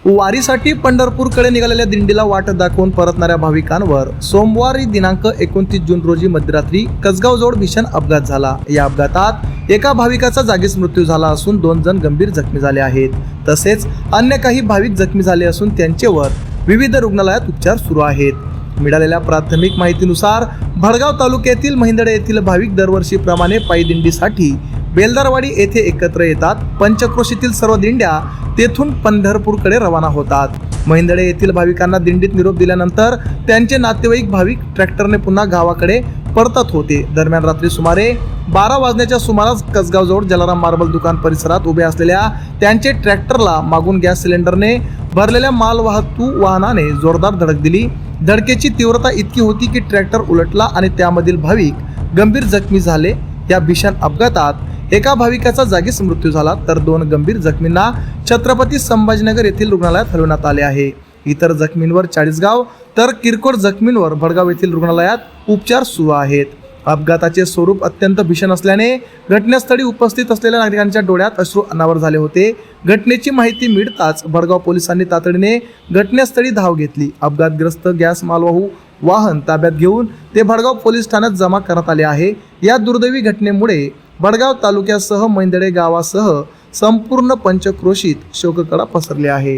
वारीसाठी पंढरपूरकडे निघालेल्या दिंडीला वाट दाखवून परतणाऱ्या भाविकांवर सोमवारी दिनांक 29 जून रोजी मध्यरात्री कसगावजवळ भीषण अपघात झाला। या अपघातात एका भाविकाचा जागीच मृत्यू झाला असून 2 जण गंभीर जखमी झाले आहेत। तसेच अन्य काही भाविक जखमी झाले असून त्यांच्यावर विविध रुग्णालयात उपचार सुरू आहेत। मिळालेल्या प्राथमिक माहितीनुसार भडगाव तालुक्यातील महिंदळे येथील भाविक दरवर्षीप्रमाणे पायी दिंडीसाठी बेलदारवाडी येथे एकत्र येतात। पंचक्रोशीतील सर्व दिंड्या तेथून पंढरपूरकडे रवाना होतात। महिंदळे येथील भाविकांना दिंडीत निरोप दिल्यानंतर त्यांचे नातेवाईक भाविक ट्रॅक्टरने पुन्हा गावाकडे परतत होते। दरम्यान रात्री सुमारे 12 वाजण्याच्या सुमारास कसगावजवळ जलाराम मार्बल दुकान परिसरात उभे असलेल्या त्यांचे ट्रॅक्टरला मागून गॅस सिलेंडरने भरलेल्या मालवाहतूक वाहनाने जोरदार धडक दिली। धडकेची तीव्रता इतकी होती की ट्रॅक्टर उलटला आणि त्यामधील भाविक गंभीर जखमी झाले। या भीषण अपघातात एका भाविकाचा जागीच मृत्यू झाला तर 2 गंभीर जखमींना छत्रपती संभाजीनगर येथील रुग्णालयात हलवण्यात आले आहे। इतर जखमींवर चाळीसगाव तर किरकोळ जखमींवर भडगाव येथील रुग्णालयात उपचार सुरू आहेत। अपघाताचे स्वरूप अत्यंत भीषण असल्याने घटनास्थळी उपस्थित असलेल्या नागरिकांच्या डोळ्यात अश्रू अनावर झाले होते। घटनेची माहिती मिळताच भडगाव पोलिसांनी तातडीने घटनास्थळी धाव घेतली। अपघातग्रस्त गॅस मालवाहू वाहन ताब्यात घेऊन ते भडगाव पोलीस ठाण्यात जमा करण्यात आले आहे। या दुर्दैवी घटनेमुळे भडगाव तालुक्यासह महिंदळे गावासह संपूर्ण पंचक्रोशीत शोककळा पसरली आहे।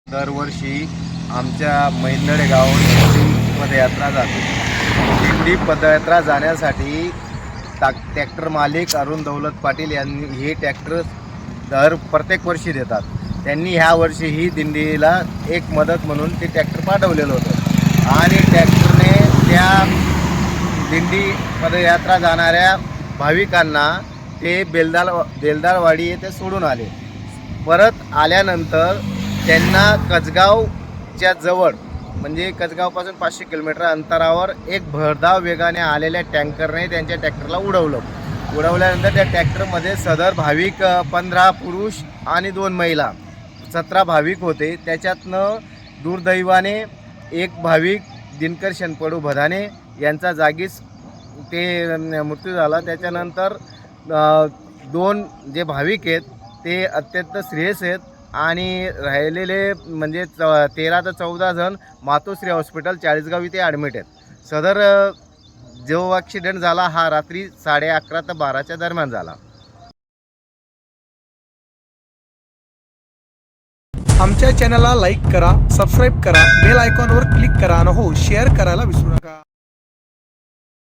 दरवर्षी आमच्या महिंदळे गावाहून पदयात्रा जाते। दिंडी पदयात्रा जाण्यासाठी ट्रॅक्टर मालिक अरुण दौलत पाटील यांनी हे ट्रॅक्टर प्रत्येक वर्षी देतात। त्यांनी ह्या वर्षी ही दिंडीला एक मदत म्हणून ते ट्रॅक्टर पाठवलेलं होतं आणि ट्रॅक्टरने त्या दिंडी पदयात्रा जाणाऱ्या भाविकांना ते बेलदारवाडी येथे सोडून आले। परत आल्यानंतर त्यांना कसगावच्या जवळ म्हणजे कसगावपासून 500 किलोमीटर अंतरावर एक भरधाव वेगाने आलेल्या टँकरने त्यांच्या ट्रॅक्टरला उडवल्यानंतर त्या ट्रॅक्टरमध्ये सदर भाविक 15 पुरुष आणि 2 महिला 17 भाविक होते। त्याच्यातनं दुर्दैवाने एक भाविक दिनकर शनपडू भदाने यांचा जागीच ते मृत्यू झाला। त्याच्यानंतर 2 जे भाविक आहेत ते अत्यंत सिरियस आहेत आणि राहिलेले म्हणजे 13 ते 14 जण मातोश्री हॉस्पिटल चाळीसगाव इथे ॲडमिट आहेत। सदर जो ॲक्सिडेंट झाला हा रात्री 11:30 ते 12च्या दरम्यान झाला। आमच्या चॅनलला लाईक करा, सबस्क्राईब करा, बेल आयकॉनवर क्लिक करा आणि हो शेअर करायला विसरू नका।